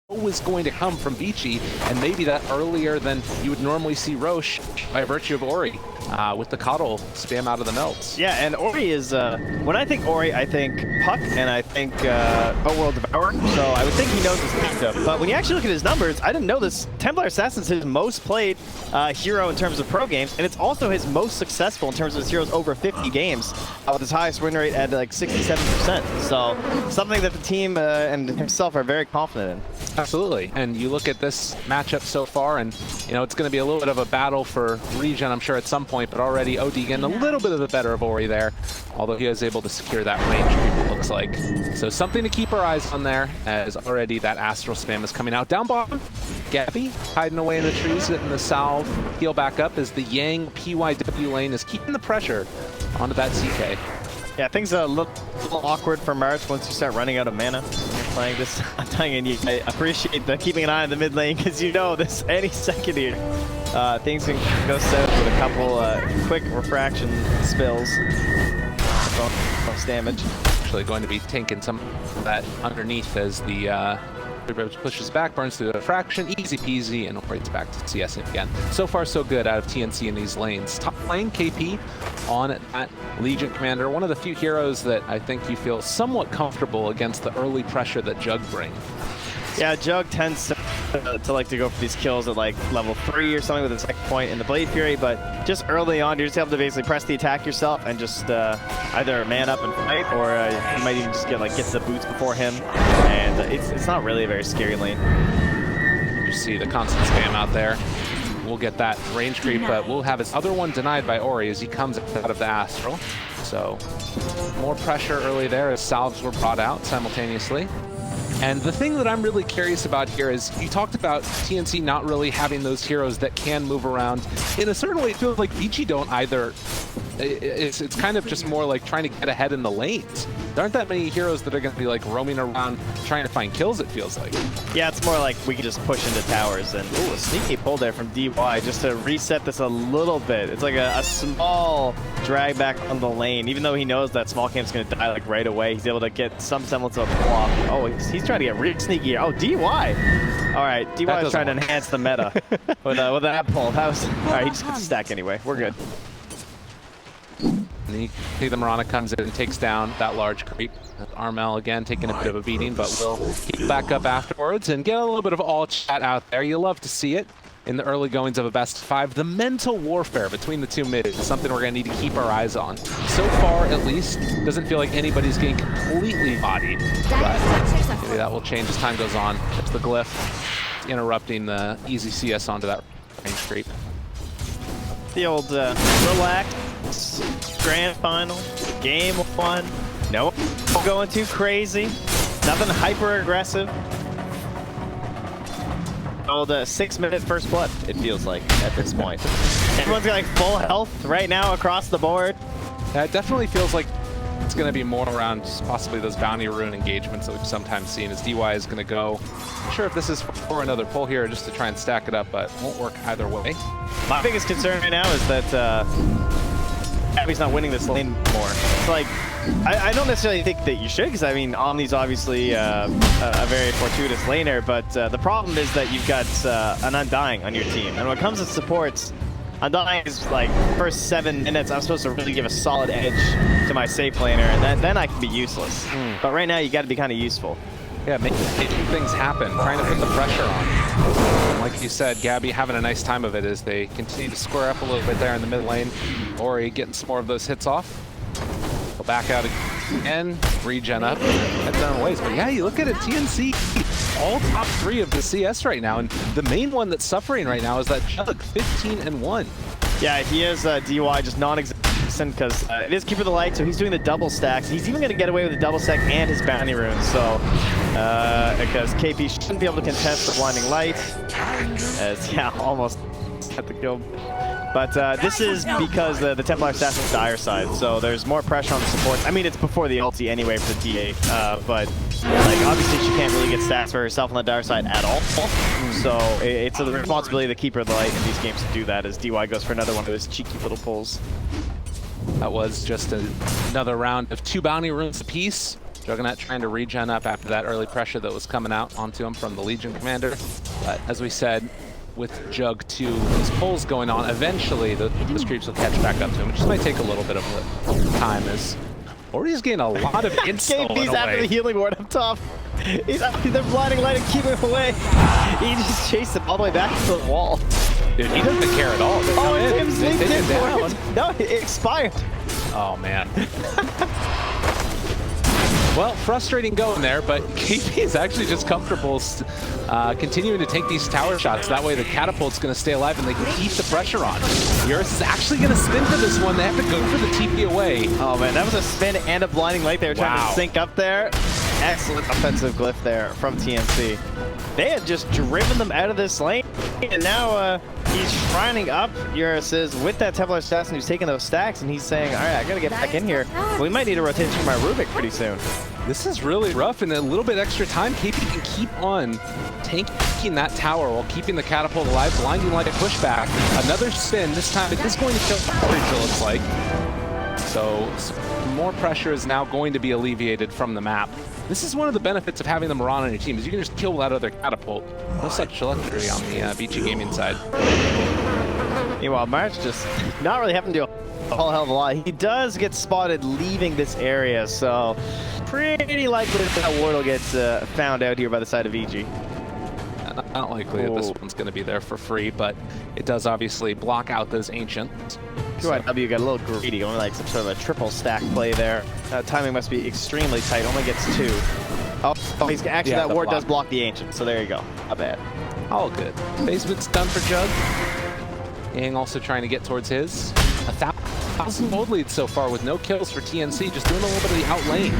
was going to come from Vici, and maybe that earlier than you would normally see Roche by virtue of Ori with the Coddle spam out of the melts. Yeah, and Ori is, when I think Ori, I think Puck, and I think World Devourer, so I would think he knows his matchup. But when you actually look at his numbers, I didn't know this, Templar Assassin's his most played hero in terms of pro games, and it's also his most successful in terms of his heroes over 50 games, with his highest win rate at like 67%. So something that the team and himself are very confident in. Absolutely, and you look at this matchup so far, and you know it's going to be a little bit of a battle for Regen, I'm sure, at some point, but already OD getting a little bit of the better of Ori there, although he was able to secure that range creep, it looks like. So something to keep our eyes on there, as already that Astral spam is coming out. Down bottom, Gabby hiding away in the trees, getting the salve, heal back up as the Yang PYW lane is keeping the pressure onto that CK. Yeah, things are a little awkward for March once you start running out of mana. Playing this, I'm telling you, I appreciate the keeping an eye on the mid lane, because you know this any second here. Things can go south with a couple quick refraction spills. Bonus damage. Actually going to be tanking some of that underneath as the pushes back, burns through the fraction, easy peasy, and operates back to CS again. So far so good out of TNC in these lanes. Top lane, KP on that Legion Commander, one of the few heroes that I think you feel somewhat comfortable against the early pressure that Jug brings. Yeah, Jug tends to like to go for these kills at like level 3 or something with a second point in the Blade Fury, but just early on you're just able to basically press the attack yourself and just either man up and fight, or you might even just get the boots before him, and it's not really a very scary lane. You see the constant spam out there. We'll get that range creep, but we'll have his other one denied by Ori as he comes out of the Astral. So more pressure early there as salves were brought out simultaneously. And the thing that I'm really curious about here is you talked about TNC not really having those heroes that can move around. In a certain way, it feels like Vici don't either. It's kind of just more like trying to get ahead in the lanes. There aren't that many heroes that are going to be like roaming around trying to find kills, it feels like. Yeah, it's more like we can just push into towers. And ooh, a sneaky pull there from DY just to reset this a little bit. It's like a small drag back on the lane. Even though he knows that small camp's going to die like right away, he's able to get some semblance of a pull off. Oh, he's trying to get really sneaky here. Oh, DY! All right, DY is trying to enhance the meta with that pull. That was, all right, he just gets a stack anyway. We're good. And you see the Mirana comes in and takes down that large creep. Armel again taking a bit of a beating, but we'll keep back up afterwards and get a little bit of all chat out there. You love to see it in the early goings of a best of 5. The mental warfare between the two mids is something we're going to need to keep our eyes on. So far, at least, doesn't feel like anybody's getting completely bodied, but maybe that will change as time goes on. There's the glyph interrupting the easy CS onto that range creep. The old relax grand final, game 1. No going too crazy, nothing hyper aggressive. Old 6-minute first blood, it feels like at this point. Everyone's got like full health right now across the board. Yeah, it definitely feels like it's going to be more around possibly those bounty rune engagements that we've sometimes seen as DY is going to go. I'm sure if this is for another pull here just to try and stack it up, but it won't work either way. My biggest concern right now is that Abby's not winning this lane more. It's like, I don't necessarily think that you should, because I mean, Omni's obviously a very fortuitous laner, but the problem is that you've got an Undying on your team. And when it comes to supports, Undying is like, first 7 minutes, I'm supposed to really give a solid edge to my safe laner, and then I can be useless. But right now, you got to be kind of useful. Yeah, making things happen, trying to put the pressure on. And like you said, Gabby having a nice time of it as they continue to square up a little bit there in the mid lane. Ori getting some more of those hits off. Go back out again, regen up, head down ways. But yeah, you look at it, TNC, all top 3 of the CS right now. And the main one that's suffering right now is that Jug, 15-1. Yeah, he is DY just non-existent because it is Keeper of the Light, so he's doing the double stacks. He's even going to get away with the double stack and his bounty runes. So, because KP shouldn't be able to contest the Blinding Light, as yeah, almost at the kill. But this is because the Templar Assassin's dire side, so there's more pressure on the supports. I mean, it's before the ulti anyway for the DA, but like obviously she can't really get stats for herself on the dire side at all. So it's the responsibility of the Keeper of the Light in these games to do that, as DY goes for another one of his cheeky little pulls. That was just another round of 2 bounty runes apiece. Juggernaut trying to regen up after that early pressure that was coming out onto him from the Legion Commander. But as we said, with Jug 2, these pulls going on, eventually those creeps will catch back up to him. It just might take a little bit of time as Ori's getting a lot of insult KP's after the healing ward up top. They're blinding light and keeping him away. He just chased him all the way back to the wall. Dude, he doesn't care at all. Tim's they take it down. No, it expired. Oh, man. Well, frustrating going there, but KP is actually just comfortable continuing to take these tower shots. That way the catapult's going to stay alive and they can keep the pressure on. Eurus is actually going to spin for this one. They have to go for the TP away. Oh, man, that was a spin and a blinding light. They were trying to sync up there. Excellent offensive glyph there from TNC. They had just driven them out of this lane, and now he's shrining up Eurus with that Templar Assassin who's taking those stacks, and he's saying, all right, I gotta get back in here. We might need a rotation for my Rubik pretty soon. This is really rough, and a little bit extra time. KP can keep on tanking that tower while keeping the catapult alive, blinding light pushback. Another spin, this time it is going to kill coverage, it looks like. So more pressure is now going to be alleviated from the map. This is one of the benefits of having the Moran on your team, is you can just kill that other catapult. No such luxury on the Vici gaming side. Meanwhile, March just not really having to do a whole hell of a lot. He does get spotted leaving this area, so pretty likely that ward will get found out here by the side of Vici. Not likely that this one's going to be there for free, but it does obviously block out those ancients. QIW got a little greedy, only like some sort of a triple stack play there. Timing must be extremely tight, only gets 2. Oh, he's actually, that ward does block the ancient, so there you go. Not bad. All good. Basement's done for Jug. Yang also trying to get towards his. 1,000 gold leads so far with no kills for TNC, just doing a little bit of the out lane.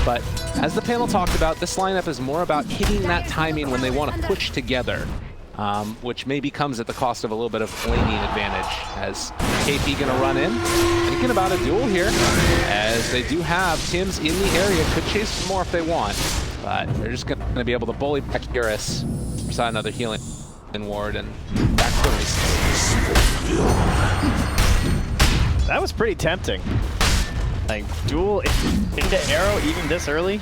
But as the panel talked about, this lineup is more about hitting that timing when they want to push together, which maybe comes at the cost of a little bit of laning advantage. As KP gonna run in, thinking about a duel here, as they do have Tim's in the area, could chase some more if they want, but they're just gonna be able to bully back Eurus. Saw another healing ward and back to the races. That was pretty tempting. Like, duel into arrow even this early.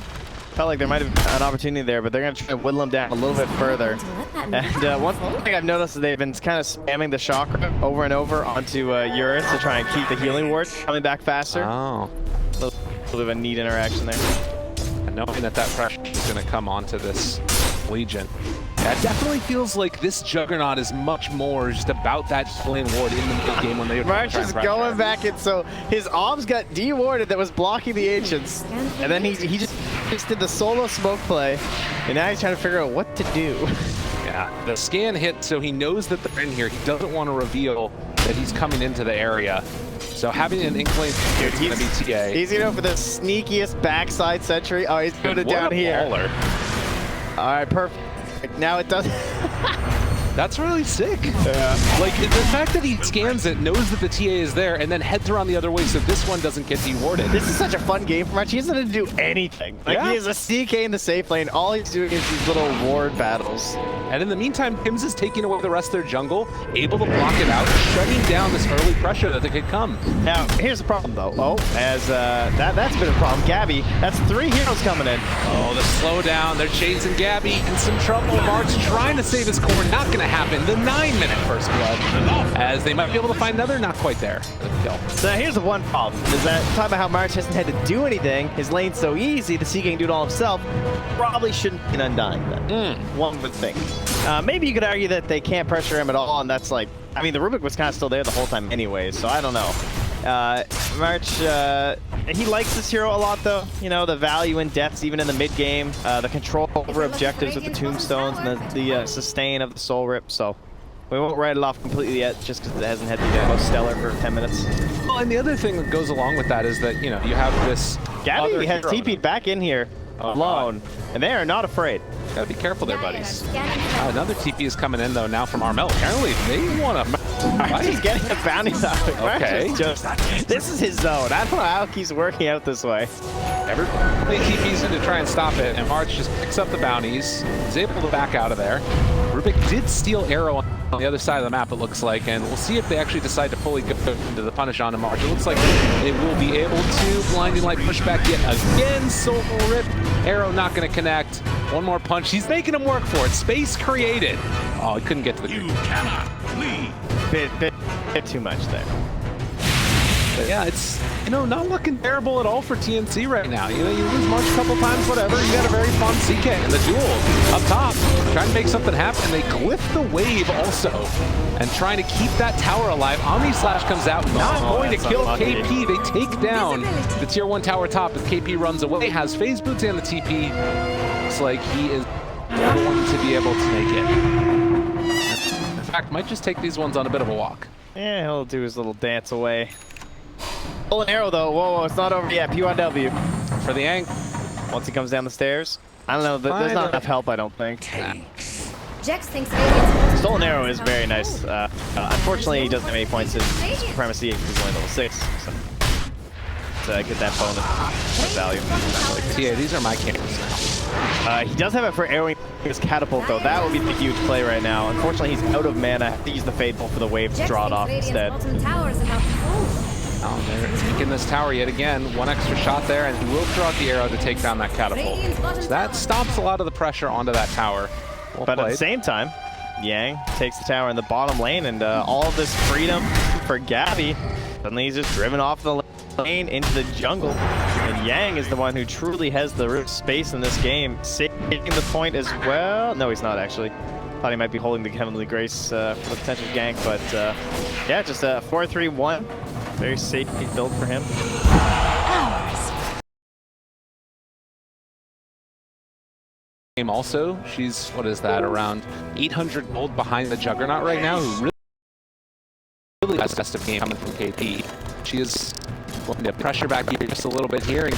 Felt like there might have been an opportunity there, but they're going to try to whittle him down a little bit further. And one thing I've noticed is they've been kind of spamming the chakra over and over onto Eurus to try and keep the healing ward coming back faster. Oh. A little bit of a neat interaction there. And knowing that that pressure is going to come onto this Legion. Yeah, it definitely feels like this Juggernaut is much more just about that healing ward in the mid game when they March is going back in, so his obs got de-warded that was blocking the ancients, and then he just did the solo smoke play, and now he's trying to figure out what to do. Yeah, the scan hit, so he knows that they're in here. He doesn't want to reveal that he's coming into the area. So having an inkling is going to be TA. He's going to go for the sneakiest backside sentry. Oh, he's going down here. Baller. All right, perfect. Now it does. That's really sick. Yeah. Like, the fact that he scans it, knows that the TA is there, and then heads around the other way so this one doesn't get dewarded. This is such a fun game for March. He doesn't have to do anything. Like, he is a CK in the safe lane. All he's doing is these little ward battles. And in the meantime, Pims is taking away the rest of their jungle, able to block it out, shutting down this early pressure that could come. Now, here's the problem, though. Oh, as that's been a problem. Gabby, that's 3 heroes coming in. Oh, the slowdown. They're chasing Gabby in some trouble. Mark's trying to save his core. Not going to happen. The 9-minute first blood. As they might be able to find another, not quite there. So here's the one problem, is that talking about how March hasn't had to do anything, his lane's so easy, the CK can do it all himself, probably shouldn't be Undying then. One would think. Maybe you could argue that they can't pressure him at all, and that's like, I mean, the Rubik was kind of still there the whole time anyways, so I don't know. March, he likes this hero a lot though. You know, the value in deaths even in the mid game, the control over objectives with the tombstones and the sustain of the soul rip, so we won't write it off completely yet just because it hasn't had the most stellar for 10 minutes. Well, and the other thing that goes along with that is that, you know, you have this Gabby has TP'd back in here alone, and they are not afraid. Gotta be careful there, buddies. Another TP is coming in though now from Armel. Apparently they want to. He's getting a bounty out. Okay. This is his zone. I don't know how he's working out this way. Everybody TPs in to try and stop it, and March just picks up the bounties. Is able to back out of there. Rubik did steal arrow on the other side of the map, it looks like, and we'll see if they actually decide to fully go into the punish on March. It looks like they will be able to. Blinding Light push back yet again. Soul Rip. Arrow not going to connect. One more punch. He's making him work for it. Space created. Oh, he couldn't get to the You cannot leave. Bit too much there. But yeah, it's, not looking terrible at all for TNC right now. You lose March a couple times, whatever. You got a very fun CK in the duel up top, trying to make something happen. They glyph the wave also, and trying to keep that tower alive. Omni Slash comes out, not going to kill unlucky. KP. They take down the tier 1 tower top as KP runs away. Has phase boots and the TP. Looks like he is going to be able to make it. In fact, might just take these ones on a bit of a walk. Yeah, he'll do his little dance away. Pull an arrow though. Whoa, it's not over yet. P1W For the Yang. once he comes down the stairs. I don't know. There's not enough help, I don't think. Jax thinks aliens. Stolen arrow is very nice. Unfortunately, he doesn't have any points in supremacy. He's only level 6. So to get that bonus value. TA, these are my cameras now. He does have it for arrowing his catapult though. That would be the huge play right now. Unfortunately, he's out of mana. I have to use the Fade Bolt for the wave to Jax draw it thinks off Radiant's instead. bottom tower is about to fall. Oh, they're taking this tower yet again. One extra shot there, and he will throw out the arrow to take down that catapult. So that stops a lot of the pressure onto that tower. Well But at played. the same time, Yang takes the tower in the bottom lane, and all of this freedom for Gabby. Suddenly he's just driven off the lane into the jungle. And Yang is the one who truly has the root space in this game, saving the point as well. No, he's not actually. Thought he might be holding the Heavenly Grace for the potential gank, but yeah, just a 4-3-1. Very safe build for him. Game also, she's, what is that, around 800 gold behind the Juggernaut right now, who really has best of game coming from KP. She is looking to pressure back here just a little bit here and